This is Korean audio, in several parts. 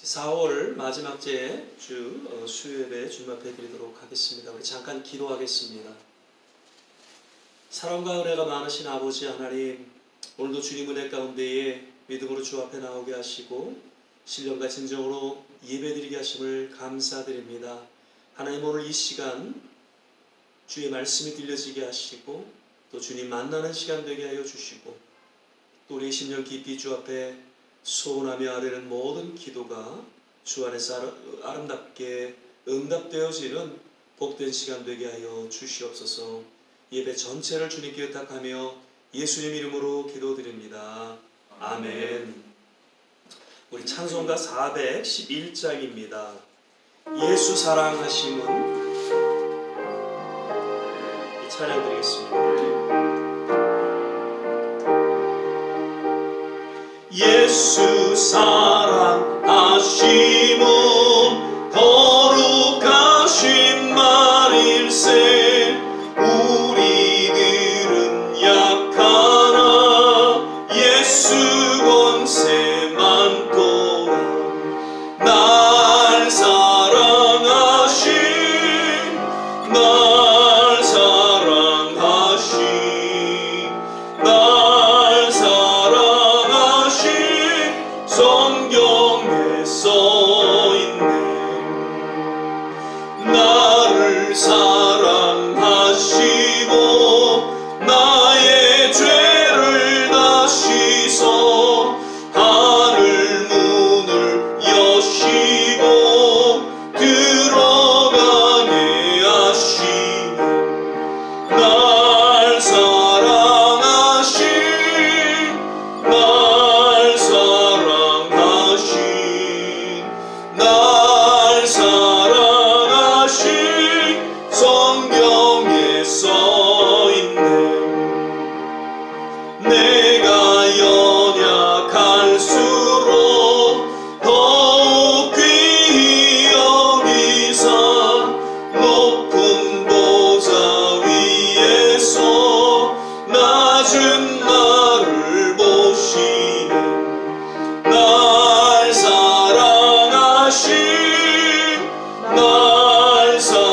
4월 마지막 주 수요예배 주님앞에 드리도록 하겠습니다. 우리 잠깐 기도하겠습니다. 사랑과 은혜가 많으신 아버지 하나님, 오늘도 주님 은혜 가운데에 믿음으로 주 앞에 나오게 하시고 신령과 진정으로 예배드리게 하심을 감사드립니다. 하나님, 오늘 이 시간 주의 말씀이 들려지게 하시고 또 주님 만나는 시간 되게 하여 주시고 또 우리 심령 깊이 주 앞에 소원하며 아뢰는 모든 기도가 주 안에서 아름답게 응답되어지는 복된 시간 되게 하여 주시옵소서. 예배 전체를 주님께 의탁하며 예수님 이름으로 기도드립니다. 아멘. 우리 찬송가 411장입니다. 예수 사랑하심은, 이 찬양 드리겠습니다. 예수 사랑하심은 거룩하신 말일세. 우리들은 약하나 예수 권세 많도다. 날 사랑하신, 날 사랑하신, 날 사랑하신 성경에 써있네. 나를 사랑하시고 나의 죄를 다 씻어 하늘 문을 여시고 들어가게 하시네. 날 사랑하신, 날 사랑하신, 날 사랑하신 성경에 써있네. 내가 연약할수록 더욱 귀히 여기사 높은 보좌 위에서 낮은 나를 보시네. 날 사랑하신, 날 사랑하신,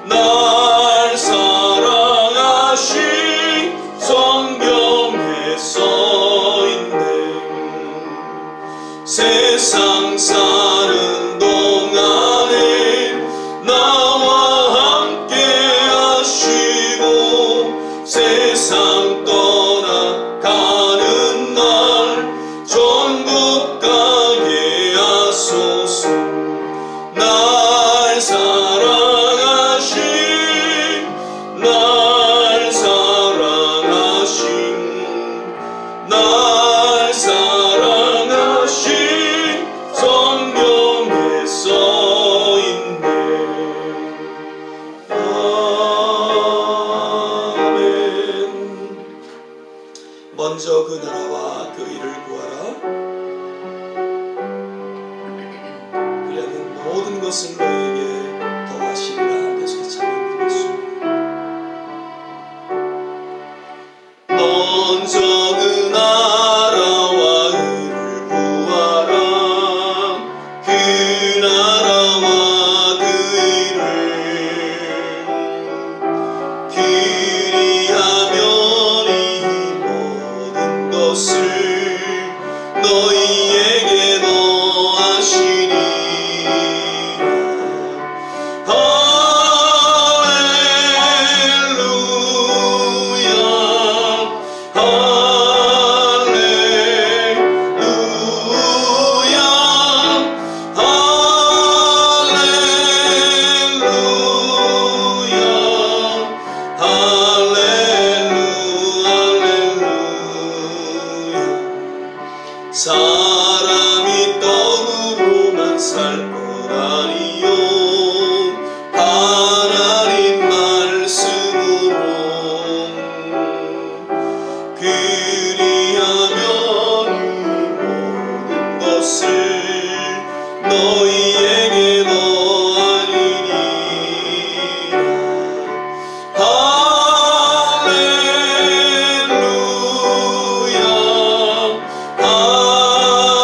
날 사랑하신 성경에 써있네. 세상 사는 동안에 나와 함께 하시고 세상 떠나가는 날 천국 가게 하소서. 날 사랑하신, 날 사랑하신, 날 사랑하신 성경에 써있네. 아멘. 먼저 그 나라와 그 일을 구하라. 그리하면 모든 것을 너희에게 더하시리라. 계속해서 찬양드리겠습니다. 먼저 그 나라와 의를 구하라. 그 나라와 그 의를, 그리하면 이 모든 것을 너희에게 더하시리라. 사람이 떡으로만 살 것 아니요 하나님 말씀으로. 그리하면 이 모든 것을 너희에게 더하리라. 할렐루야, 할렐루야.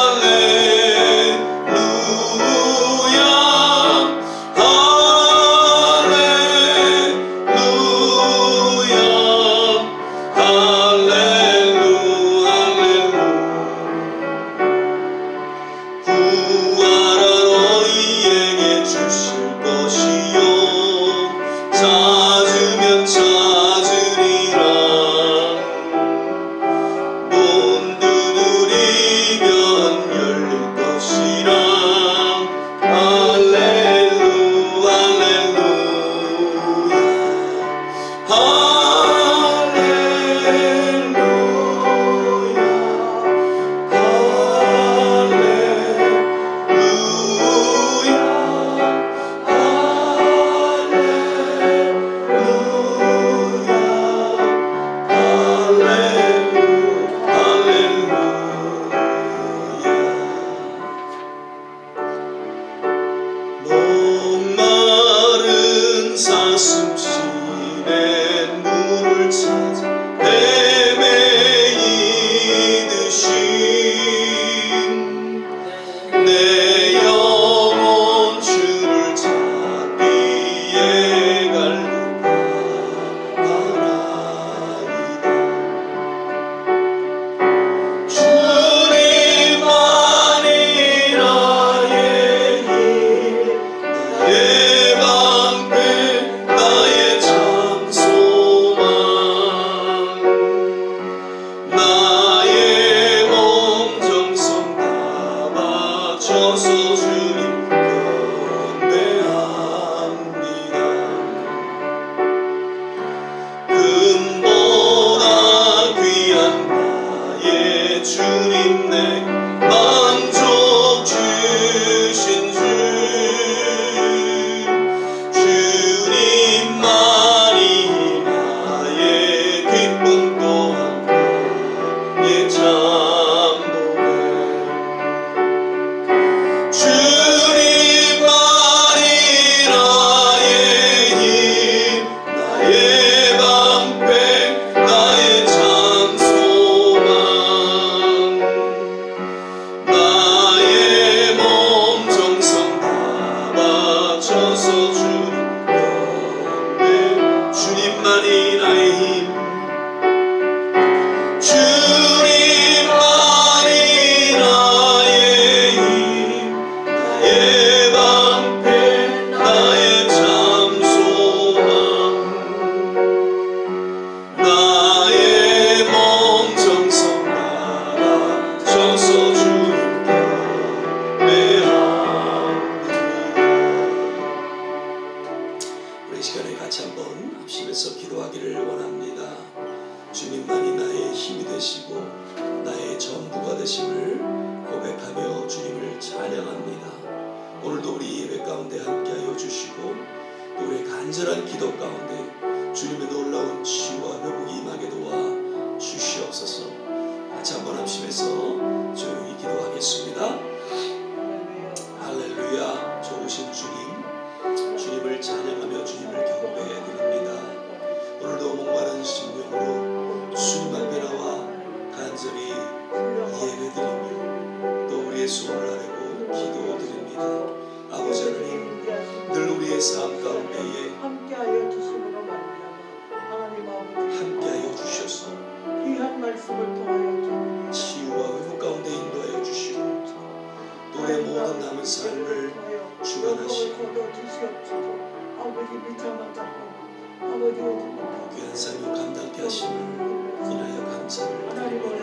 가운데 함께하여 주시고 또 우리의 간절한 기도 가운데 주님의 놀라운 치유와 회복이 임하게 도와 주시옵소서. 같이 한번 합심해서 조용히 기도하겠습니다. 할렐루야. 좋으신 주님, 주님을 찬양하며 주님을 경배해 드립니다. 오늘도 목마른 심령으로 주님 앞에 나와 간절히 예배드리며 또 우리의 소원을 아뢰고 기도드립니다. 아버지 하나님, 늘 우리의 삶 가운데에 함께하여 주심으로 말미암아 하나님 아버지 함께하여 주셔서 귀한 말씀을 통하여 치유와 회복 가운데 인도하여 주시고 또 우리의 모든 남은 삶을 주관하시고 주시옵시고 아버지 미쳐만 잡고 아버지 귀한 삶을 감당케 하심을 인하여 감사를 드립니다.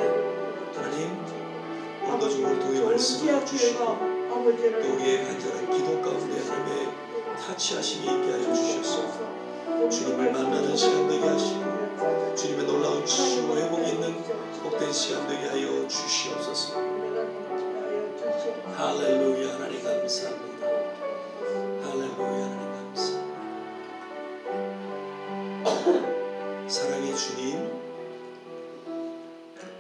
하나님, 오늘도 주를 통해 말씀을 주시고 또 우리의 간절한 기도 가운데 하나님의 타치하심이 있게 하여 주셔서 주님을 만나는 시간 되게 하시고 주님의 놀라운 치유 회복이 있는 복된 시간 되게 하여 주시옵소서. 할렐루야. 하나님 감사합니다. 할렐루야. 하나님 감사합니다. 사랑의 주님,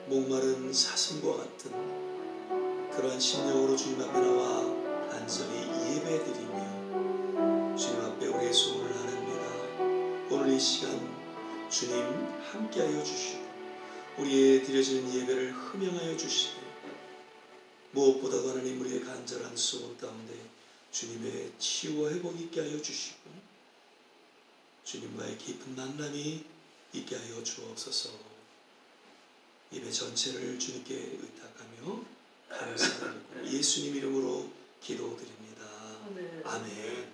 목마른 사슴과 같은 그러한 심령으로 주님 앞에 나와 간절히 예배드리며 주님 앞에 우리의 소원을 아뢰니다. 오늘 이 시간 주님 함께하여 주시고 우리의 드려지는 예배를 흠양하여 주시고 무엇보다도 하나님 우리의 간절한 소원 가운데 주님의 치유와 회복이 있게 하여 주시고 주님과의 깊은 만남이 있게 하여 주옵소서. 예배 전체를 주님께 의탁하며 감사드리고 예수님 이름으로 기도드립니다. 아멘.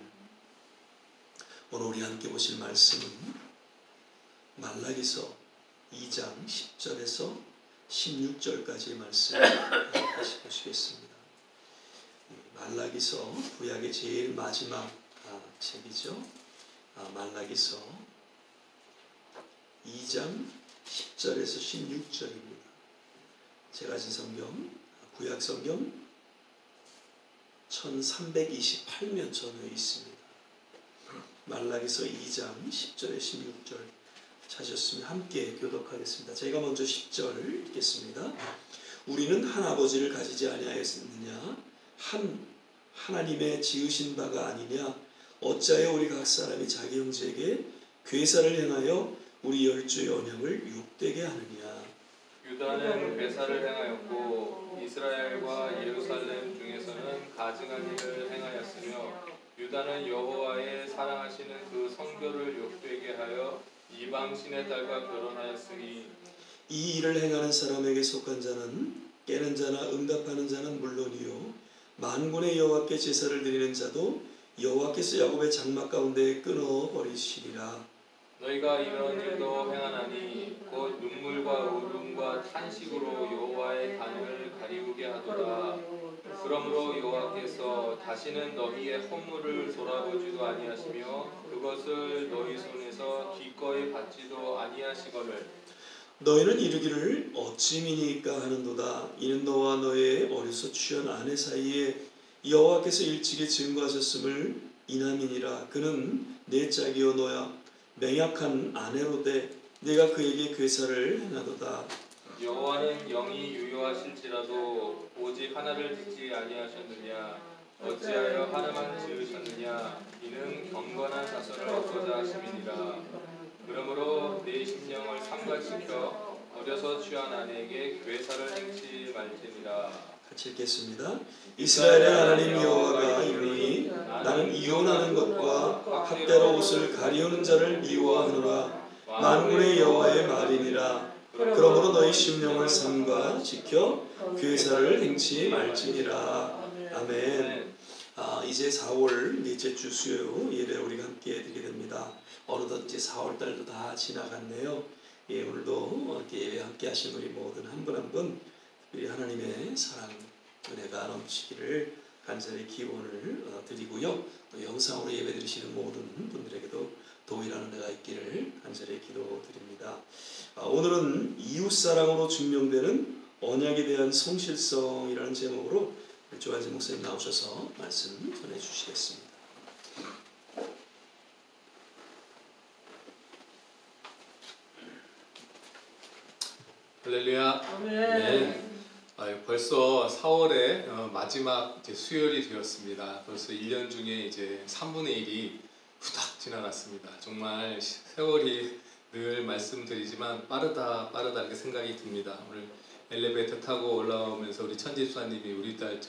오늘 우리 함께 보실 말씀은 말라기서 2장 10절에서 16절까지의 말씀 다시 보시겠습니다. 말라기서 구약의 제일 마지막 책이죠. 말라기서 2장 10절에서 16절입니다. 제가 가진 성경, 구약 성경 1328면 전후에 있습니다. 말라기서 2장 10절에 16절 찾으셨으면 함께 교독하겠습니다. 제가 먼저 10절 읽겠습니다. 우리는 한 아버지를 가지지 아니하였느냐? 한 하나님의 지으신 바가 아니냐? 어찌하여 우리 각 사람이 자기 형제에게 괴사를 행하여 우리 열조의 언약을 욕되게 하느냐? 유다는 괴사를 행하였고 이스라엘과 예루살렘 중에서는 가증한 일을 행하였으며 유다는 여호와의 사랑하시는 그 성교를 욕되게 하여 이방신의 딸과 결혼하였으니 이 일을 행하는 사람에게 속한 자는 깨는 자나 응답하는 자는 물론이요 만군의 여호와께 제사를 드리는 자도 여호와께서 야곱의 장막 가운데 끊어버리시리라. 너희가 이런 일도 행하나니 곧 눈물과 울음과 탄식으로 여호와의 단을 가리우게 하도다. 그러므로 여호와께서 다시는 너희의 허물을 돌아보지도 아니하시며 그것을 너희 손에서 기꺼이 받지도 아니하시거늘 너희는 이르기를 어찌 미니까 하는도다. 이는 너와 너의 어려서 취한 아내 사이에 여호와께서 일찍이 증거하셨음을 이남이니라. 그는 내 짝이요 너야 맹약한 아내로되 내가 그에게 괴사를 행하도다. 여호와는 영이 유효하실지라도 오직 하나를 짓지 아니하셨느냐? 어찌하여 하나만 지으셨느냐? 이는 경건한 자손을 얻고자 하심이니라. 그러므로 내 심령을 삼가시켜 어려서 취한 아내에게 괴사를 행치 말지니라. 같이 읽겠습니다. 이스라엘의 하나님 여호와가 이르노니 나는 이혼하는 것과 학대로 옷을 가리우는 자를 미워하노라. 만군의 여호와의 말이니라. 그러므로 너희 심령을 삼가 지켜 괴사를 행치 말지니라. 아멘. 이제 4월 넷째 주 수요 예배 우리가 함께 드리게 됩니다. 어느덧 이제 4월 달도 다 지나갔네요. 오늘도 이렇게 예배 함께 하신 우리 모든 한 분 한 분 특별히 하나님의 사랑 은혜가 넘치기를 간절히 기원을 드리고요. 또 영상으로 예배 드리시는 모든 분들에게도 동일한 은혜가 있기를 간절히 기도드립니다. 오늘은 이웃사랑으로 증명되는 언약에 대한 성실성이라는 제목으로 조한진 목사님 나오셔서 말씀 전해주시겠습니다. 할렐루야. 아멘. 네. 벌써 4월의 마지막 이제 수요일이 되었습니다. 벌써 1년 중에 이제 3분의 1이 후딱 지나갔습니다. 정말 세월이 늘 말씀드리지만 빠르다 이렇게 생각이 듭니다. 오늘 엘리베이터 타고 올라오면서 우리 천집사님이 우리 딸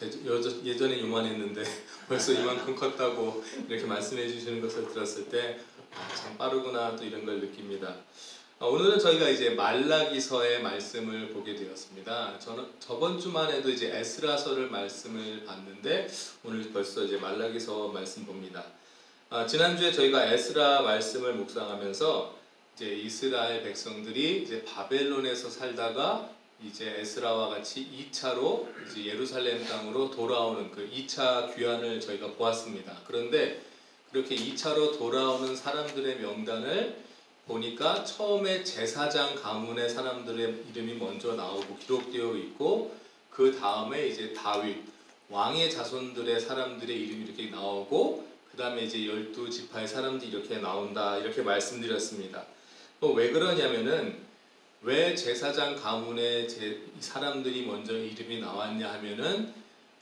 예전에 요만했는데 벌써 이만큼 컸다고 이렇게 말씀해 주시는 것을 들었을 때 참 빠르구나 또 이런 걸 느낍니다. 오늘은 저희가 이제 말라기서의 말씀을 보게 되었습니다. 저는 저번 주만 해도 이제 에스라서를 말씀을 봤는데 오늘 벌써 이제 말라기서 말씀 봅니다. 지난주에 저희가 에스라 말씀을 묵상하면서 이제 이스라엘 백성들이 이제 바벨론에서 살다가 이제 에스라와 같이 2차로 이제 예루살렘 땅으로 돌아오는 그 2차 귀환을 저희가 보았습니다. 그런데 그렇게 2차로 돌아오는 사람들의 명단을 보니까 처음에 제사장 가문의 사람들의 이름이 먼저 나오고 기록되어 있고 그 다음에 이제 다윗 왕의 자손들의 사람들의 이름이 이렇게 나오고 그 다음에 이제 12지파의 사람들이 이렇게 나온다 이렇게 말씀드렸습니다. 왜 그러냐면은 왜 제사장 가문의 사람들이 먼저 이름이 나왔냐 하면은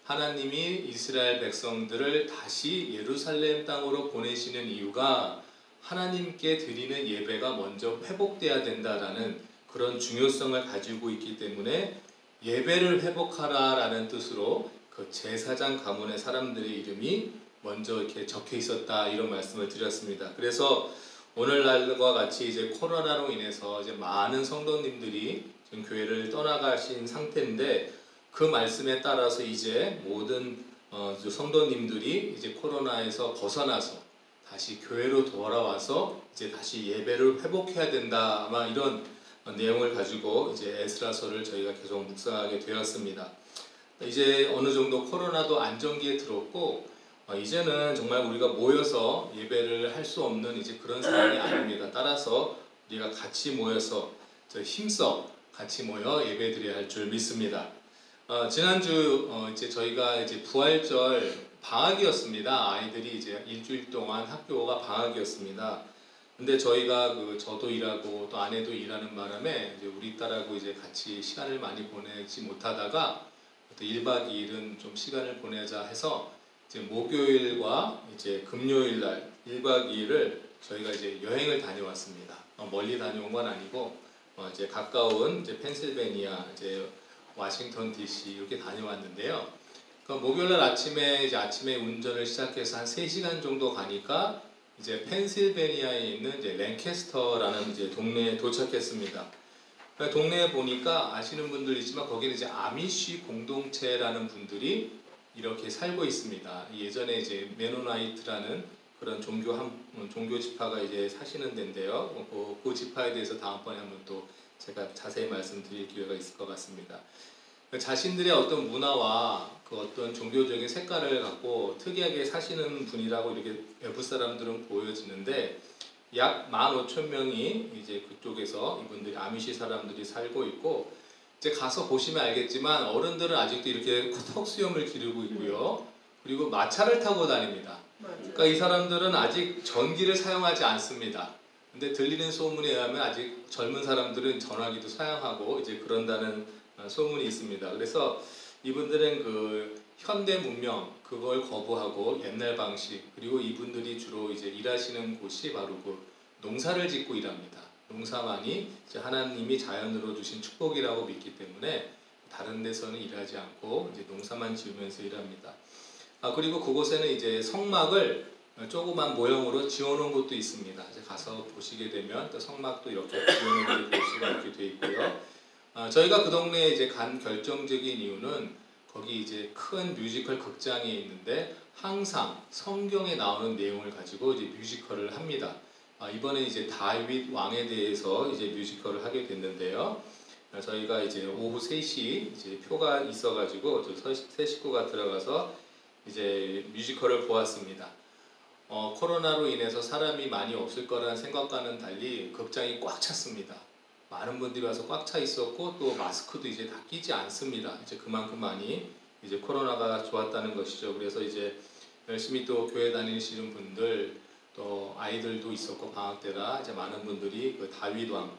하나님이 이스라엘 백성들을 다시 예루살렘 땅으로 보내시는 이유가 하나님께 드리는 예배가 먼저 회복돼야 된다라는 그런 중요성을 가지고 있기 때문에 예배를 회복하라라는 뜻으로 그 제사장 가문의 사람들의 이름이 먼저 이렇게 적혀 있었다 이런 말씀을 드렸습니다. 그래서 오늘날과 같이 이제 코로나로 인해서 이제 많은 성도님들이 지금 교회를 떠나가신 상태인데 그 말씀에 따라서 이제 모든 성도님들이 이제 코로나에서 벗어나서 다시 교회로 돌아와서 이제 다시 예배를 회복해야 된다 아마 이런 내용을 가지고 이제 에스라서를 저희가 계속 묵상하게 되었습니다. 이제 어느 정도 코로나도 안정기에 들었고 이제는 정말 우리가 모여서 예배를 할 수 없는 이제 그런 상황이 아닙니다. 따라서 우리가 같이 모여서 힘써 같이 모여 예배드려야 할 줄 믿습니다. 지난주 이제 저희가 이제 부활절 방학이었습니다. 아이들이 이제 일주일 동안 학교가 방학이었습니다. 근데 저희가 저도 일하고 또 아내도 일하는 바람에 이제 우리 딸하고 이제 같이 시간을 많이 보내지 못하다가 또 1박 2일은 좀 시간을 보내자 해서 이제 목요일과 이제 금요일 날 1박 2일을 저희가 이제 여행을 다녀왔습니다. 멀리 다녀온 건 아니고 이제 가까운 이제 펜실베니아 이제 워싱턴 DC 이렇게 다녀왔는데요. 목요일날 아침에 운전을 시작해서 한 3시간 정도 가니까 이제 펜실베니아에 있는 이제 랭캐스터라는 이제 동네에 도착했습니다. 동네에 보니까 아시는 분들이지만 거기는 이제 아미쉬 공동체라는 분들이 이렇게 살고 있습니다. 예전에 이제 메노나이트라는 그런 종교 지파가 이제 사시는 데인데요. 그 지파에 대해서 다음번에 한번 또 제가 자세히 말씀드릴 기회가 있을 것 같습니다. 자신들의 어떤 문화와 그 어떤 종교적인 색깔을 갖고 특이하게 사시는 분이라고 이렇게 외부 사람들은 보여지는데 약 15,000명이 이제 그쪽에서 이분들이 아미시 사람들이 살고 있고 이제 가서 보시면 알겠지만 어른들은 아직도 이렇게 턱수염을 기르고 있고요. 그리고 마차를 타고 다닙니다. 그러니까 이 사람들은 아직 전기를 사용하지 않습니다. 근데 들리는 소문에 의하면 아직 젊은 사람들은 전화기도 사용하고 이제 그런다는 소문이 있습니다. 그래서 이분들은 그 현대 문명 그걸 거부하고 옛날 방식 그리고 이분들이 주로 이제 일하시는 곳이 바로 그 농사를 짓고 일합니다. 농사만이 이제 하나님이 자연으로 주신 축복이라고 믿기 때문에 다른 데서는 일하지 않고 이제 농사만 지으면서 일합니다. 그리고 그곳에는 이제 성막을 조그만 모형으로 지어놓은 곳도 있습니다. 이제 가서 보시게 되면 또 성막도 이렇게 지어놓은 볼 수가 있게 돼 있고요. 저희가 그 동네에 이제 간 결정적인 이유는 거기 이제 큰 뮤지컬 극장이 있는데 항상 성경에 나오는 내용을 가지고 이제 뮤지컬을 합니다. 이번에 이제 다윗 왕에 대해서 이제 뮤지컬을 하게 됐는데요. 저희가 이제 오후 3시 이제 표가 있어가지고 세 식구가 들어가서 이제 뮤지컬을 보았습니다. 코로나로 인해서 사람이 많이 없을 거라는 생각과는 달리 극장이 꽉 찼습니다. 많은 분들이 와서 꽉 차 있었고 또 마스크도 이제 다 끼지 않습니다. 이제 그만큼 많이 이제 코로나가 좋았다는 것이죠. 그래서 이제 열심히 또 교회 다니시는 분들 또 아이들도 있었고 방학 때라 이제 많은 분들이 그 다윗 왕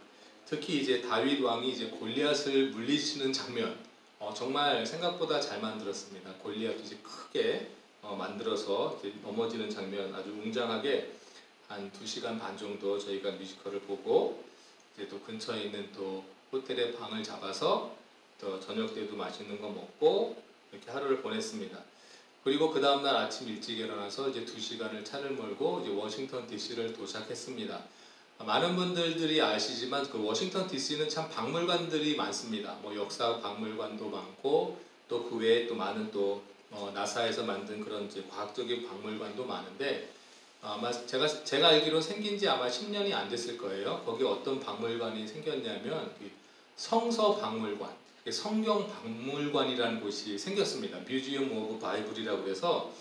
특히 이제 다윗 왕이 이제 골리앗을 물리치는 장면, 정말 생각보다 잘 만들었습니다. 골리앗도 이제 크게 만들어서 이제 넘어지는 장면 아주 웅장하게 한 2시간 반 정도 저희가 뮤지컬을 보고 이제 또 근처에 있는 또 호텔에 방을 잡아서 또 저녁 때도 맛있는 거 먹고 이렇게 하루를 보냈습니다. 그리고 그 다음날 아침 일찍 일어나서 이제 2시간을 차를 몰고 이제 워싱턴 DC를 도착했습니다. 많은 분들이 아시지만 그 워싱턴 DC는 참 박물관들이 많습니다. 뭐 역사 박물관도 많고 또 그 외에 또 많은 또 나사에서 만든 그런 이제 과학적인 박물관도 많은데 아마 제가 알기로 생긴 지 아마 10년이 안 됐을 거예요. 거기 어떤 박물관이 생겼냐면 성서 박물관, 성경 박물관이라는 곳이 생겼습니다. 뮤지엄 오브 바이블이라고 해서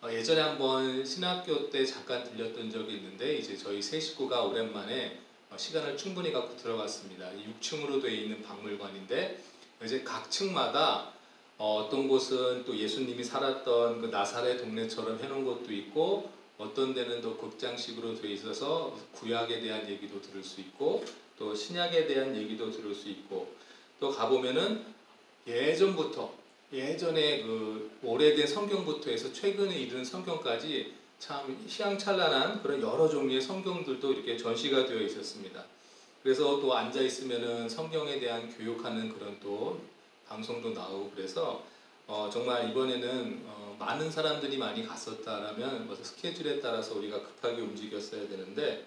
예전에 한번 신학교 때 잠깐 들렸던 적이 있는데 이제 저희 세 식구가 오랜만에 시간을 충분히 갖고 들어갔습니다. 6층으로 되어 있는 박물관인데 이제 각 층마다 어떤 곳은 또 예수님이 살았던 그 나사렛 동네처럼 해놓은 곳도 있고 어떤 데는 또 극장식으로 되어 있어서 구약에 대한 얘기도 들을 수 있고 또 신약에 대한 얘기도 들을 수 있고 또 가보면은 예전에 그 오래된 성경부터 해서 최근에 이르는 성경까지 참 희양찬란한 그런 여러 종류의 성경들도 이렇게 전시가 되어 있었습니다. 그래서 또 앉아 있으면은 성경에 대한 교육하는 그런 또 방송도 나오고 그래서 정말 이번에는 많은 사람들이 많이 갔었다라면 뭐 스케줄에 따라서 우리가 급하게 움직였어야 되는데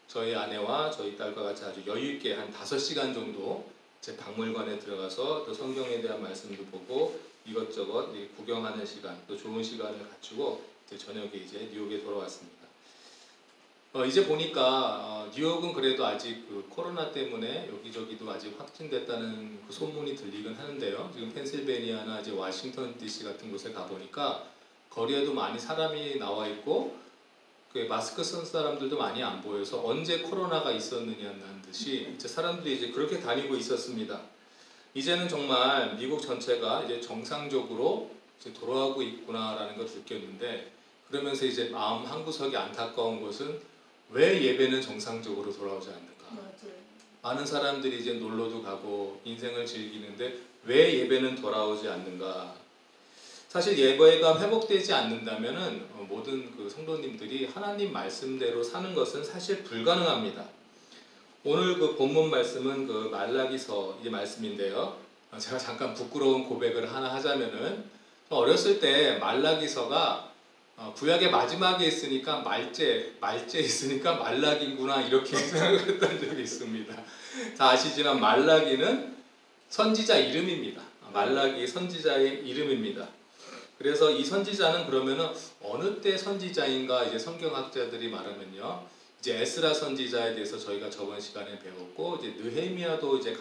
저희 아내와 저희 딸과 같이 아주 여유 있게 한 5시간 정도 제 박물관에 들어가서 또 성경에 대한 말씀도 보고 이것저것 구경하는 시간, 또 좋은 시간을 갖추고 이제 저녁에 이제 뉴욕에 돌아왔습니다. 이제 보니까 뉴욕은 그래도 아직 그 코로나 때문에 여기저기도 아직 확진됐다는 그 소문이 들리긴 하는데요. 지금 펜실베니아나 이제 워싱턴 DC 같은 곳에 가보니까 거리에도 많이 사람이 나와 있고 그 마스크 쓴 사람들도 많이 안 보여서 언제 코로나가 있었느냐는 듯이 이제 사람들이 이제 그렇게 다니고 있었습니다. 이제는 정말 미국 전체가 이제 정상적으로 이제 돌아가고 있구나라는 걸 느꼈는데 그러면서 이제 마음 한구석이 안타까운 것은 왜 예배는 정상적으로 돌아오지 않는가? 맞아요. 많은 사람들이 이제 놀러도 가고 인생을 즐기는데 왜 예배는 돌아오지 않는가? 사실 예배가 회복되지 않는다면은 모든 그 성도님들이 하나님 말씀대로 사는 것은 사실 불가능합니다. 오늘 그 본문 말씀은 그 말라기서 이 말씀인데요. 제가 잠깐 부끄러운 고백을 하나 하자면은 어렸을 때 말라기서가 구약의 마지막에 있으니까 말째 있으니까 말라기구나 이렇게 생각을 했던 적이 있습니다. 다 아시지만 말라기는 선지자 이름입니다. 말라기 선지자의 이름입니다. 그래서 이 선지자는 그러면은 어느 때 선지자인가 이제 성경학자들이 말하면요. 이제 에스라 선지자에 대해서 저희가 저번 시간에 배웠고 이제 느헤미야도 이제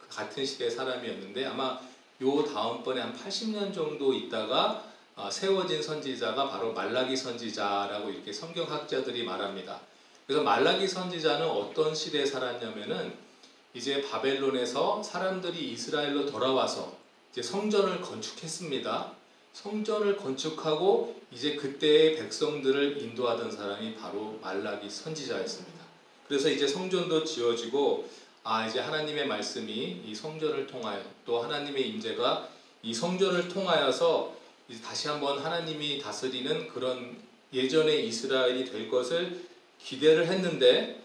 같은 시대의 사람이었는데 아마 요 다음번에 한 80년 정도 있다가 세워진 선지자가 바로 말라기 선지자라고 이렇게 성경학자들이 말합니다. 그래서 말라기 선지자는 어떤 시대에 살았냐면은 이제 바벨론에서 사람들이 이스라엘로 돌아와서 이제 성전을 건축했습니다. 성전을 건축하고 이제 그때의 백성들을 인도하던 사람이 바로 말라기 선지자였습니다. 그래서 이제 성전도 지어지고 이제 하나님의 말씀이 이 성전을 통하여 또 하나님의 임재가 이 성전을 통하여서 이제 다시 한번 하나님이 다스리는 그런 예전의 이스라엘이 될 것을 기대를 했는데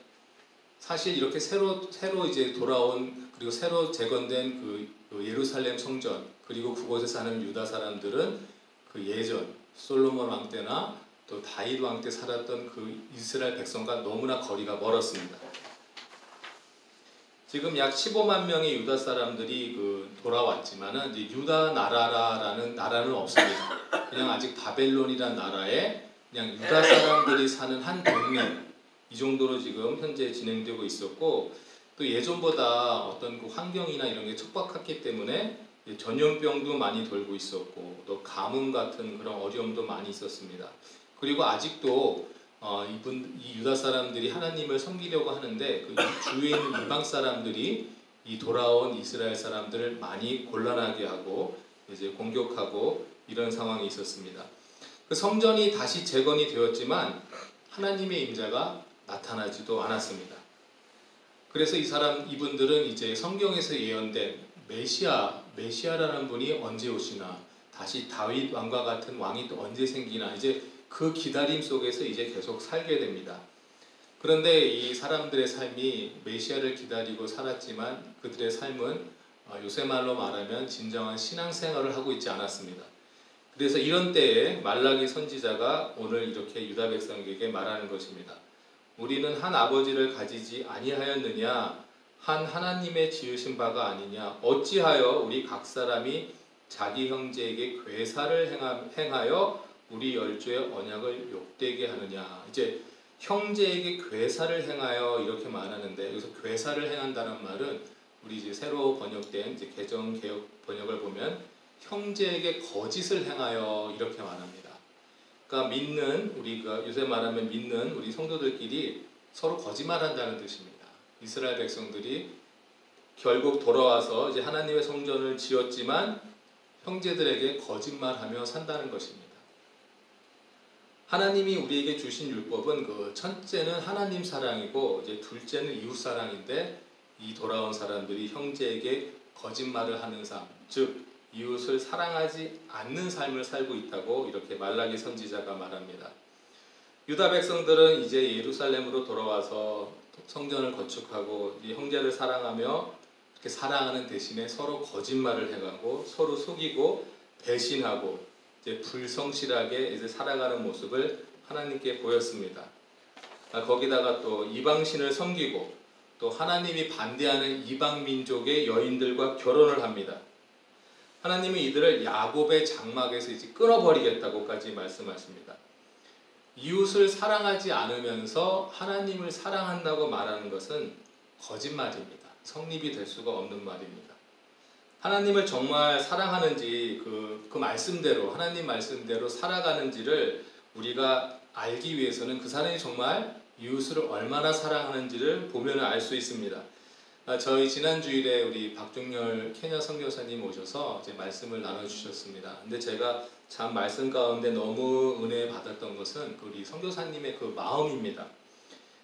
사실 이렇게 새로 이제 돌아온 그리고 새로 재건된 그 예루살렘 성전 그리고 그곳에 사는 유다 사람들은 그 예전 솔로몬 왕 때나 또 다윗 왕 때 살았던 그 이스라엘 백성과 너무나 거리가 멀었습니다. 지금 약 15만 명의 유다 사람들이 돌아왔지만은 이제 유다 나라라는 나라는 없습니다. 그냥 아직 바벨론이라는 나라에 그냥 유다 사람들이 사는 한 동네 이 정도로 지금 현재 진행되고 있었고 또 예전보다 어떤 그 환경이나 이런 게 척박했기 때문에 전염병도 많이 돌고 있었고 또 가뭄 같은 그런 어려움도 많이 있었습니다. 그리고 아직도 이 유다 사람들이 하나님을 섬기려고 하는데 그 주위에 있는 이방 사람들이 이 돌아온 이스라엘 사람들을 많이 곤란하게 하고 이제 공격하고 이런 상황이 있었습니다. 그 성전이 다시 재건이 되었지만 하나님의 임재가 나타나지도 않았습니다. 그래서 이분들은 이제 성경에서 예언된 메시아라는 분이 언제 오시나, 다시 다윗 왕과 같은 왕이 또 언제 생기나, 이제 그 기다림 속에서 이제 계속 살게 됩니다. 그런데 이 사람들의 삶이 메시아를 기다리고 살았지만 그들의 삶은 요새 말로 말하면 진정한 신앙생활을 하고 있지 않았습니다. 그래서 이런 때에 말라기 선지자가 오늘 이렇게 유다 백성에게 말하는 것입니다. 우리는 한 아버지를 가지지 아니하였느냐? 한 하나님의 지으신 바가 아니냐? 어찌하여 우리 각 사람이 자기 형제에게 괴사를 행하여 우리 열조의 언약을 욕되게 하느냐? 이제 형제에게 괴사를 행하여 이렇게 말하는데, 여기서 괴사를 행한다는 말은 우리 이제 새로 번역된 이제 개정 개혁 번역을 보면 형제에게 거짓을 행하여 이렇게 말합니다. 그러니까 우리가 요새 말하면 믿는 우리 성도들끼리 서로 거짓말한다는 뜻입니다. 이스라엘 백성들이 결국 돌아와서 이제 하나님의 성전을 지었지만 형제들에게 거짓말하며 산다는 것입니다. 하나님이 우리에게 주신 율법은 그 첫째는 하나님 사랑이고 이제 둘째는 이웃 사랑인데, 이 돌아온 사람들이 형제에게 거짓말을 하는 삶, 즉 이웃을 사랑하지 않는 삶을 살고 있다고 이렇게 말라기 선지자가 말합니다. 유다 백성들은 이제 예루살렘으로 돌아와서 성전을 건축하고 이 형제를 사랑하며 이렇게 사랑하는 대신에 서로 거짓말을 해가고 서로 속이고 배신하고 이제 불성실하게 이제 살아가는 모습을 하나님께 보였습니다. 거기다가 또 이방신을 섬기고 또 하나님이 반대하는 이방 민족의 여인들과 결혼을 합니다. 하나님은 이들을 야곱의 장막에서 이제 끊어버리겠다고까지 말씀하십니다. 이웃을 사랑하지 않으면서 하나님을 사랑한다고 말하는 것은 거짓말입니다. 성립이 될 수가 없는 말입니다. 하나님을 정말 사랑하는지 그 말씀대로, 하나님 말씀대로 살아가는지를 우리가 알기 위해서는 그 사람이 정말 이웃을 얼마나 사랑하는지를 보면 알 수 있습니다. 저희 지난 주일에 우리 박종열 케냐 선교사님 오셔서 이제 말씀을 나눠주셨습니다. 근데 제가 참 말씀 가운데 너무 은혜 받았던 것은 우리 선교사님의 그 마음입니다.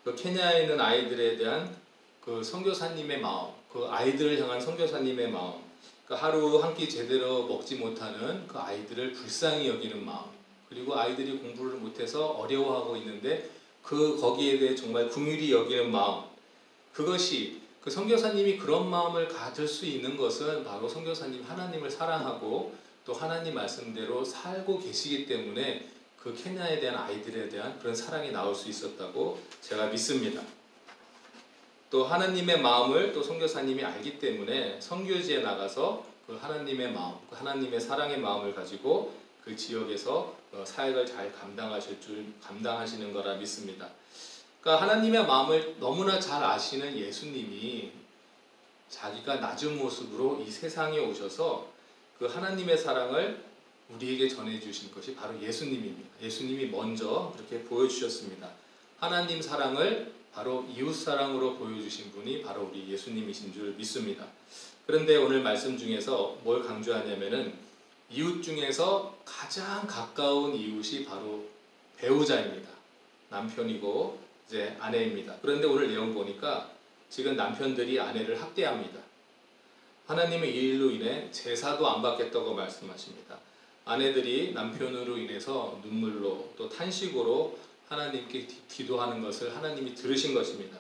그 케냐에 있는 아이들에 대한 그 선교사님의 마음, 그 아이들을 향한 선교사님의 마음, 그 하루 한 끼 제대로 먹지 못하는 그 아이들을 불쌍히 여기는 마음, 그리고 아이들이 공부를 못해서 어려워하고 있는데 거기에 대해 정말 긍휼히 여기는 마음, 그것이 그 선교사님이 그런 마음을 가질 수 있는 것은 바로 선교사님 하나님을 사랑하고 또 하나님 말씀대로 살고 계시기 때문에 그 케냐에 대한 아이들에 대한 그런 사랑이 나올 수 있었다고 제가 믿습니다. 또 하나님의 마음을 또 선교사님이 알기 때문에 선교지에 나가서 그 하나님의 마음, 그 하나님의 사랑의 마음을 가지고 그 지역에서 사역을 잘 감당하시는 거라 믿습니다. 그러니까 하나님의 마음을 너무나 잘 아시는 예수님이 자기가 낮은 모습으로 이 세상에 오셔서 그 하나님의 사랑을 우리에게 전해주신 것이 바로 예수님입니다. 예수님이 먼저 그렇게 보여주셨습니다. 하나님 사랑을 바로 이웃 사랑으로 보여주신 분이 바로 우리 예수님이신 줄 믿습니다. 그런데 오늘 말씀 중에서 뭘 강조하냐면은 이웃 중에서 가장 가까운 이웃이 바로 배우자입니다. 남편이고 이제 아내입니다. 그런데 오늘 내용 보니까 지금 남편들이 아내를 학대합니다. 하나님의 이 일로 인해 제사도 안 받겠다고 말씀하십니다. 아내들이 남편으로 인해서 눈물로 또 탄식으로 하나님께 기도하는 것을 하나님이 들으신 것입니다.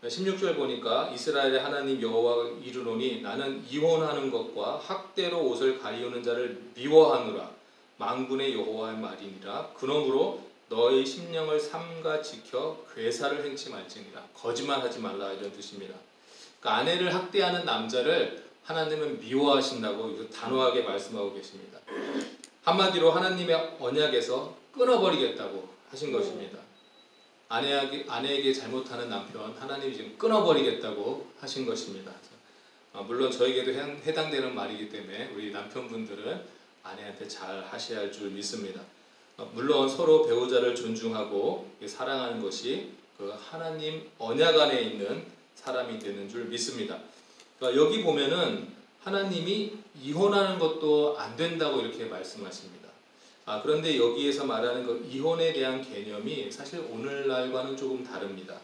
16절 보니까 이스라엘의 하나님 여호와가 이르노니 나는 이혼하는 것과 학대로 옷을 가리우는 자를 미워하노라. 만군의 여호와의 말이니라. 그러므로 너의 심령을 삼가 지켜 괴사를 행치 말지니라. 거짓말하지 말라, 이런 뜻입니다. 그러니까 아내를 학대하는 남자를 하나님은 미워하신다고 단호하게 말씀하고 계십니다. 한마디로 하나님의 언약에서 끊어버리겠다고 하신 것입니다. 아내에게 잘못하는 남편 하나님이 지금 끊어버리겠다고 하신 것입니다. 물론 저에게도 해당되는 말이기 때문에 우리 남편분들은 아내한테 잘 하셔야 할 줄 믿습니다. 물론 서로 배우자를 존중하고 사랑하는 것이 그 하나님 언약 안에 있는 사람이 되는 줄 믿습니다. 그러니까 여기 보면은 하나님이 이혼하는 것도 안 된다고 이렇게 말씀하십니다. 그런데 여기에서 말하는 그 이혼에 대한 개념이 사실 오늘날과는 조금 다릅니다.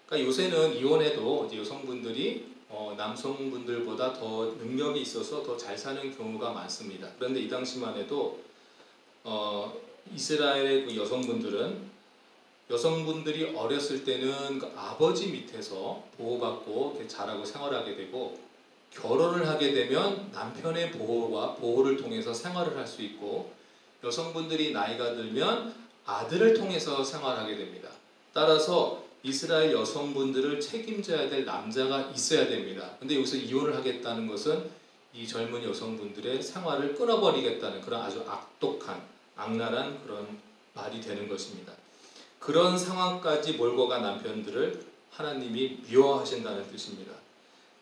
그러니까 요새는 이혼해도 이제 여성분들이 남성분들보다 더 능력이 있어서 더 잘 사는 경우가 많습니다. 그런데 이 당시만 해도 이스라엘의 그 여성분들이 어렸을 때는 그 아버지 밑에서 보호받고 이렇게 자라고 생활하게 되고, 결혼을 하게 되면 남편의 보호를 통해서 생활을 할 수 있고, 여성분들이 나이가 들면 아들을 통해서 생활하게 됩니다. 따라서 이스라엘 여성분들을 책임져야 될 남자가 있어야 됩니다. 근데 여기서 이혼을 하겠다는 것은 이 젊은 여성분들의 생활을 끊어버리겠다는 그런 아주 악독한, 악랄한 그런 말이 되는 것입니다. 그런 상황까지 몰고 간 남편들을 하나님이 미워하신다는 뜻입니다.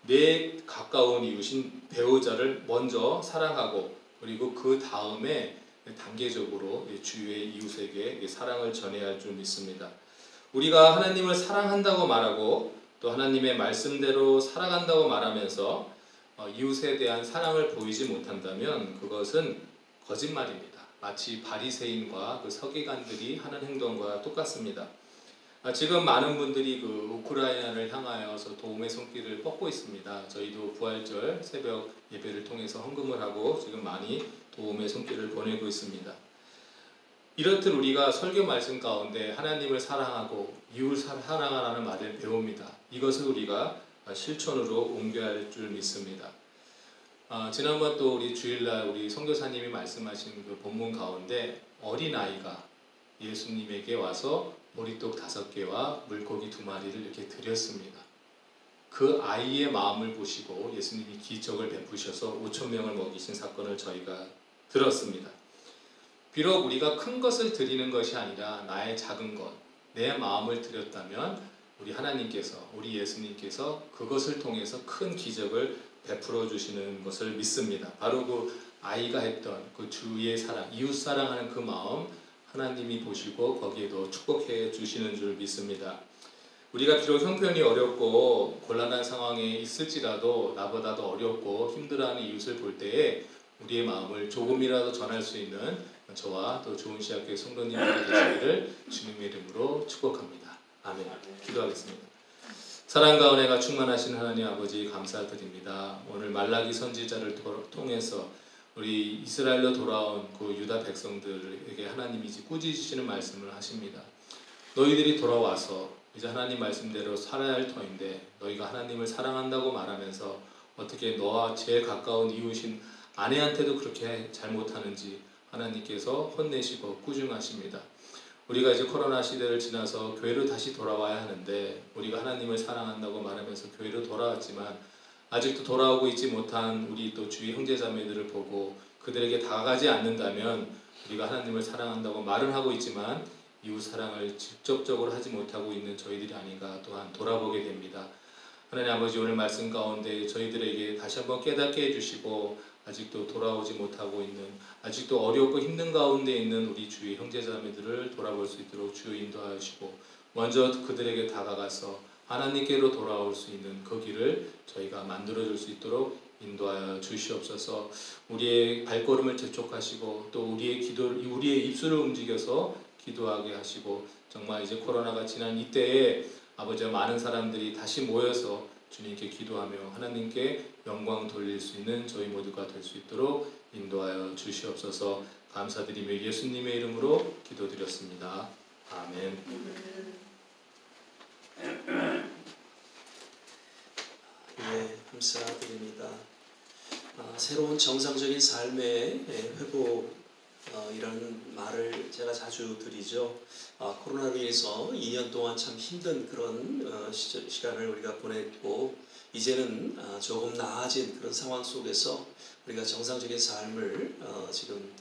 내 가까운 이웃인 배우자를 먼저 사랑하고, 그리고 그 다음에 단계적으로 주위의 이웃에게 사랑을 전해야 할 줄 믿습니다. 우리가 하나님을 사랑한다고 말하고 또 하나님의 말씀대로 살아간다고 말하면서 이웃에 대한 사랑을 보이지 못한다면 그것은 거짓말입니다. 마치 바리새인과 그 서기관들이 하는 행동과 똑같습니다. 지금 많은 분들이 그 우크라이나를 향하여서 도움의 손길을 뻗고 있습니다. 저희도 부활절 새벽 예배를 통해서 헌금을 하고 지금 많이 도움의 손길을 보내고 있습니다. 이렇듯 우리가 설교 말씀 가운데 하나님을 사랑하고 이웃을 사랑하라는 말을 배웁니다. 이것을 우리가 실천으로 옮겨야 할 줄 믿습니다. 지난번 또 우리 주일날 우리 선교사님이 말씀하신 그 본문 가운데 어린아이가 예수님에게 와서 보리떡 5개와 물고기 2마리를 이렇게 드렸습니다. 그 아이의 마음을 보시고 예수님이 기적을 베푸셔서 5,000명을 먹이신 사건을 저희가 들었습니다. 비록 우리가 큰 것을 드리는 것이 아니라 나의 작은 것, 내 마음을 드렸다면 우리 하나님께서, 우리 예수님께서 그것을 통해서 큰 기적을 베풀어 주시는 것을 믿습니다. 바로 그 아이가 했던 그 주의 사랑, 이웃 사랑하는 그 마음 하나님이 보시고 거기에도 축복해 주시는 줄 믿습니다. 우리가 비록 형편이 어렵고 곤란한 상황에 있을지라도 나보다도 어렵고 힘들어하는 이웃을 볼 때에 우리의 마음을 조금이라도 전할 수 있는 저와 또 좋은 시학교의 성도님들이 되시기를 주님의 이름으로 축복합니다. 아멘. 기도하겠습니다. 사랑과 은혜가 충만하신 하나님 아버지 감사드립니다. 오늘 말라기 선지자를 통해서 우리 이스라엘로 돌아온 그 유다 백성들에게 하나님이 꾸짖으시는 말씀을 하십니다. 너희들이 돌아와서 이제 하나님 말씀대로 살아야 할 터인데 너희가 하나님을 사랑한다고 말하면서 어떻게 너와 제일 가까운 이웃인 아내한테도 그렇게 잘못하는지 하나님께서 혼내시고 꾸중하십니다. 우리가 이제 코로나 시대를 지나서 교회로 다시 돌아와야 하는데 우리가 하나님을 사랑한다고 말하면서 교회로 돌아왔지만 아직도 돌아오고 있지 못한 우리 또 주위 형제자매들을 보고 그들에게 다가가지 않는다면 우리가 하나님을 사랑한다고 말은 하고 있지만 이웃 사랑을 직접적으로 하지 못하고 있는 저희들이 아닌가 또한 돌아보게 됩니다. 하나님 아버지, 오늘 말씀 가운데 저희들에게 다시 한번 깨닫게 해주시고 아직도 돌아오지 못하고 있는, 아직도 어렵고 힘든 가운데 있는 우리 주위 형제자매들을 돌아볼 수 있도록 주여 인도하시고 먼저 그들에게 다가가서 하나님께로 돌아올 수 있는 그 길을 저희가 만들어줄 수 있도록 인도하여 주시옵소서. 우리의 발걸음을 재촉하시고 또 우리의 입술을 움직여서 기도하게 하시고 정말 이제 코로나가 지난 이때에 아버지와 많은 사람들이 다시 모여서 주님께 기도하며 하나님께 영광 돌릴 수 있는 저희 모두가 될 수 있도록 인도하여 주시옵소서. 감사드리며 예수님의 이름으로 기도드렸습니다. 아멘. 네, 감사드립니다. 새로운 정상적인 삶의 회복 이라는 말을 제가 자주 드리죠. 코로나로 인해서 2년 동안 참 힘든 그런 시간을 우리가 보냈고 이제는 조금 나아진 그런 상황 속에서 우리가 정상적인 삶을 지금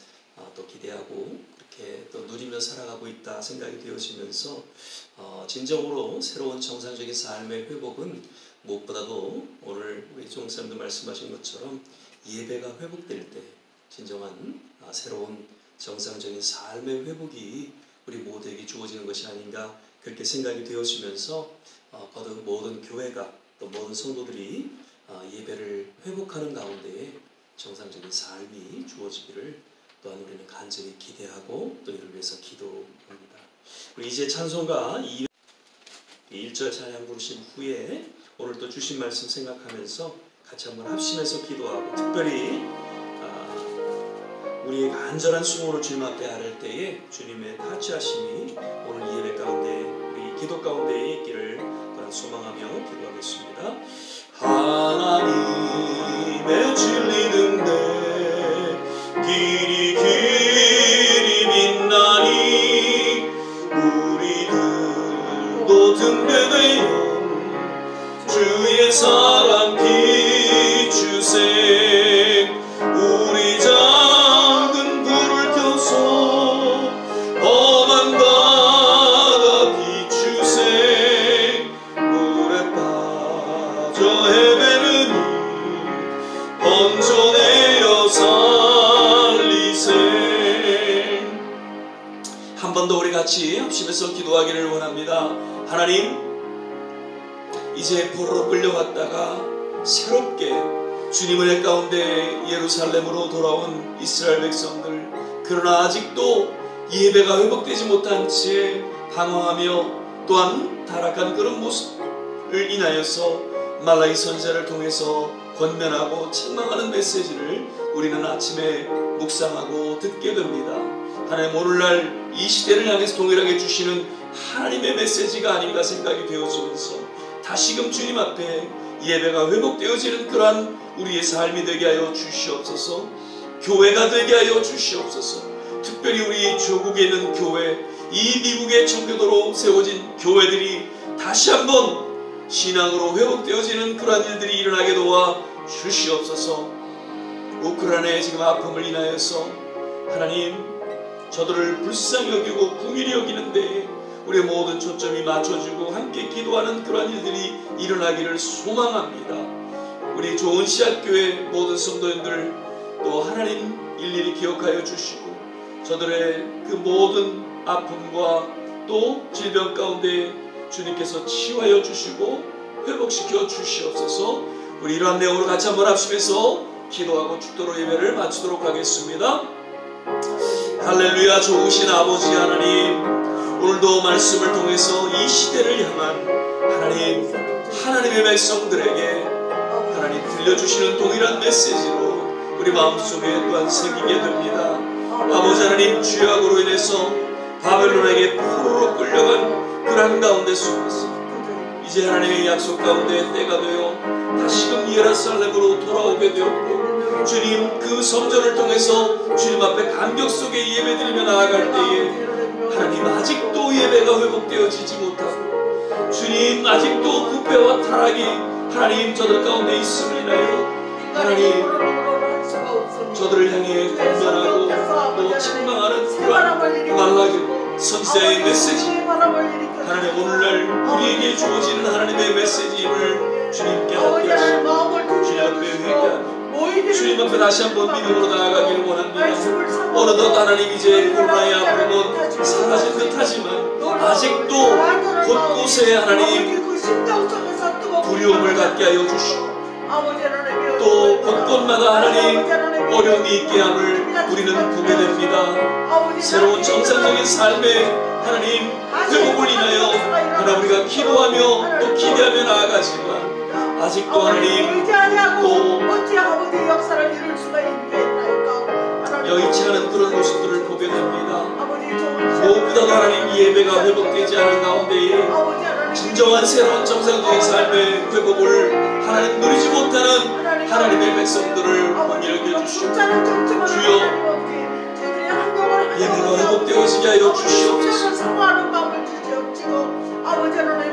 또 기대하고 그렇게 또 누리며 살아가고 있다 생각이 되어지면서 진정으로 새로운 정상적인 삶의 회복은 무엇보다도 오늘 우리 종사님도 말씀하신 것처럼 예배가 회복될 때 진정한 새로운 정상적인 삶의 회복이 우리 모두에게 주어지는 것이 아닌가 그렇게 생각이 되어지면서 거듭 모든 교회가 또 모든 성도들이 예배를 회복하는 가운데에 정상적인 삶이 주어지기를 또한 우리는 간절히 기대하고 또 이를 위해서 기도합니다. 우리 이제 찬송가 1절 찬양 부르신 후에 오늘 또 주신 말씀 생각하면서 같이 한번 합심해서 기도하고, 특별히 우리의 간절한 수고를 주님 앞에 아뢰을 때에 주님의 타치하심이 오늘 예배 가운데, 우리 기도 가운데에 있기를 소망하며 기도하겠습니다. 하나님의 진리 등대 길이 빛나니 우리들도 등대되어 주의 사랑 비추세. 우리 작은 불을 켜서 험한 바다 비추세. 물에 빠져 헤매는 건져내어 살리세. 한 번 더 우리 같이 합심해서 기도하기를 원합니다. 하나님, 이제 포로로 끌려갔다가 새롭게 주님 은혜 가운데 예루살렘으로 돌아온 이스라엘 백성들, 그러나 아직도 예배가 회복되지 못한 채 방황하며 또한 타락한 그런 모습을 인하여서 말라기 선지자를 통해서 권면하고 책망하는 메시지를 우리는 아침에 묵상하고 듣게 됩니다. 하나님, 오늘날 이 시대를 향해서 동일하게 주시는 하나님의 메시지가 아닌가 생각이 되어지면서 다시금 주님 앞에 예배가 회복되어지는 그러한 우리의 삶이 되게 하여 주시옵소서. 교회가 되게 하여 주시옵소서. 특별히 우리 조국에 있는 교회, 이 미국의 청교도로 세워진 교회들이 다시 한번 신앙으로 회복되어지는 그러한 일들이 일어나게 도와 주시옵소서. 우크라이나의 지금 아픔을 인하여서 하나님, 저들을 불쌍히 여기고 긍휼히 여기는데 우리의 모든 초점이 맞춰지고 함께 기도하는 그러한 일들이 일어나기를 소망합니다. 우리 좋은 씨앗교회 모든 성도님들 또 하나님 일일이 기억하여 주시고 저들의 그 모든 아픔과 또 질병 가운데 주님께서 치유하여 주시고 회복시켜 주시옵소서. 우리 이러한 내용으로 같이 한번 합심해서 기도하고 축도로 예배를 마치도록 하겠습니다. 할렐루야. 좋으신 아버지 하나님, 오늘도 말씀을 통해서 이 시대를 향한 하나님의 백성들에게 하나님 들려주시는 동일한 메시지로 우리 마음속에 또한 새기게 됩니다. 아버지 하나님, 죄악으로 인해서 바벨론에게 포로로 끌려간 그 한가운데 속에서 이제 하나님의 약속 가운데 때가 되어 다시금 예루살렘으로 돌아오게 되었고, 주님 그 성전을 통해서 주님 앞에 감격 속에 예배드리며 나아갈 때에 하나님 아직도 예배가 회복되어지지 못하고 주님 아직도 부패와 타락이 하나님 저들 가운데 있음을 인하여 하나님 저들을 향해 권면하고 또 책망하는 그러한 말라기 선지자의 메시지, 하나님 오늘날 우리에게 주어지는 하나님의 메시지임을 주님 깨닫게 하시고 주님 앞에 회개하고 주님 앞에 다시 한번 믿음으로 나아가기를 원합니다. 어느덧 하나님 이제 코로나의 아픔은 사라진 듯 하지만 아직도 곳곳에 하나님 두려움을 갖게 하여 주시고 또 곳곳마다 하나님 어려움이 있게 함을 우리는 보게 됩니다. 새로운 정상적인 삶의 하나님 회복을 인하여 하나 우리가 기도하며 또 기대하며 나아가지만 아직도 하나님 또 여의치 않은 그런 모습들을 보게 됩니다. 무엇보다도 하나님 예배가 회복되지 않은 가운데에 진정한 새로운 정상적인 삶의 회복을 하나님 누리지 못하는 하나님의 백성들을 원하게 해주시고 주여 예배가 회복되어지게 하여 주시옵소서.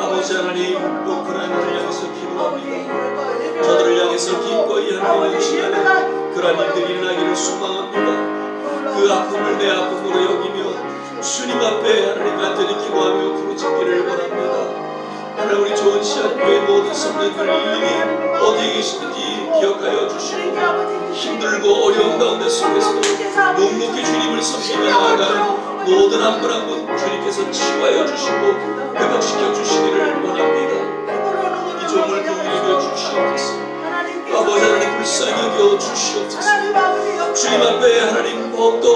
아버지 하나님, 우크라이나를 향해서 기도합니다. 저들을 향해서 기꺼이 하나님의 주시는 그러한 일들이 일어나기를 소망합니다. 그 아픔을 내 아픔으로 여기며 주님 앞에 하나님 간절히 기도하며 부르짖기를 원합니다. 하나님 우리 좋은 씨앗교회 모든 성도들 일일이 어디에 계시든지 기억하여 주시고 힘들고 어려운 가운데 속에서도 묵묵히 주님을 섬기며 나아가는 모든 한 분 한 분 주님께서 치유하여 주시고 회복시켜 주시기를 원합니다. 이 종을 동일하게 주시옵소서. 아버지 하나님 불쌍히 여겨 주시옵소서. 주님 앞에 하나님 무엇도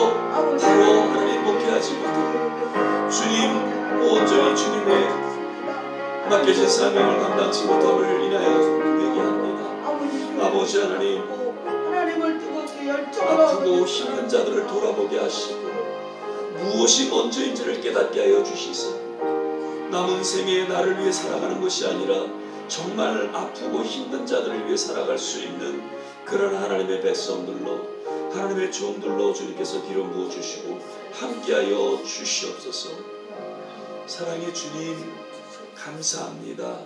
바로 하나님 목회하지 못하고 주님 온전히 주님의 맡겨진 사명을 감당치 못함을 인하여 고백이 합니다. 아버지 하나님, 하나님을 뜨겁게 열정으로 아프고 힘든 자들을 돌아보게 하시고 무엇이 먼저인지를 깨닫게 하여 주시소. 남은 생에 나를 위해 살아가는 것이 아니라 정말 아프고 힘든 자들을 위해 살아갈 수 있는 그런 하나님의 백성들로, 하나님의 종들로 주님께서 기름 부어주시고 함께하여 주시옵소서. 사랑의 주님, 감사합니다.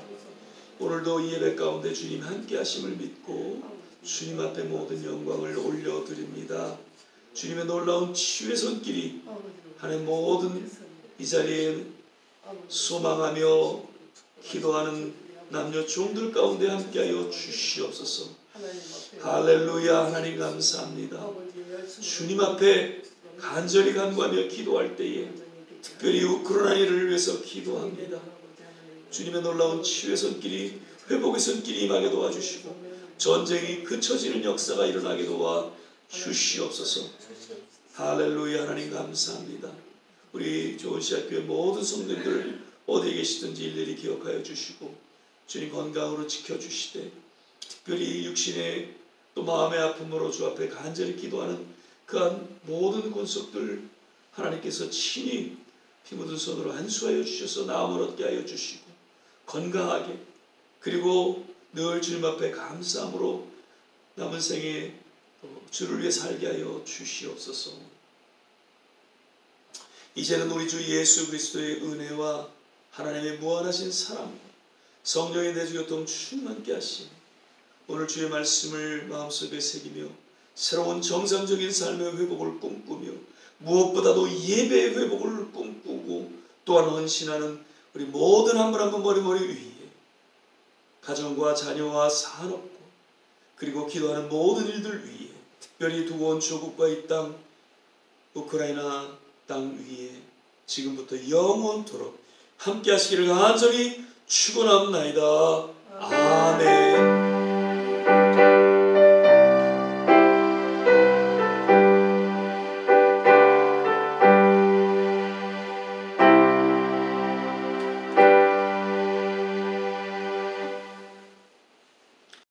오늘도 이 예배 가운데 주님 함께하심을 믿고 주님 앞에 모든 영광을 올려드립니다. 주님의 놀라운 치유의 손길이 하나님 모든 이 자리에 소망하며 기도하는 남녀 종들 가운데 함께하여 주시옵소서. 할렐루야. 하나님 감사합니다. 주님 앞에 간절히 간구하며 기도할 때에 특별히 우크라이나를 위해서 기도합니다. 주님의 놀라운 치유의 손길이, 회복의 손길이 임하게 도와주시고 전쟁이 그쳐지는 역사가 일어나게 도와 주시옵소서. 할렐루야. 하나님 감사합니다. 우리 좋은 시학교의 모든 성도님들 어디에 계시든지 일일이 기억하여 주시고 주님 건강으로 지켜주시되, 특별히 육신의 또 마음의 아픔으로 주 앞에 간절히 기도하는 그한 모든 권속들 하나님께서 친히 피 묻은 손으로 안수하여 주셔서 나음을 얻게 하여 주시고 건강하게, 그리고 늘 주님 앞에 감사함으로 남은 생에 주를 위해 살게 하여 주시옵소서. 이제는 우리 주 예수 그리스도의 은혜와 하나님의 무한하신 사랑, 성령의 내주교통 충만케 하심, 오늘 주의 말씀을 마음속에 새기며 새로운 정상적인 삶의 회복을 꿈꾸며 무엇보다도 예배의 회복을 꿈꾸고 또한 헌신하는 우리 모든 한 분 한 분 머리머리 위에 가정과 자녀와 산업과 그리고 기도하는 모든 일들 위에, 특별히 두고 온 조국과 이 땅 우크라이나 땅 위에 지금부터 영원토록 함께 하시기를 간절히 축원합나이다. 아멘.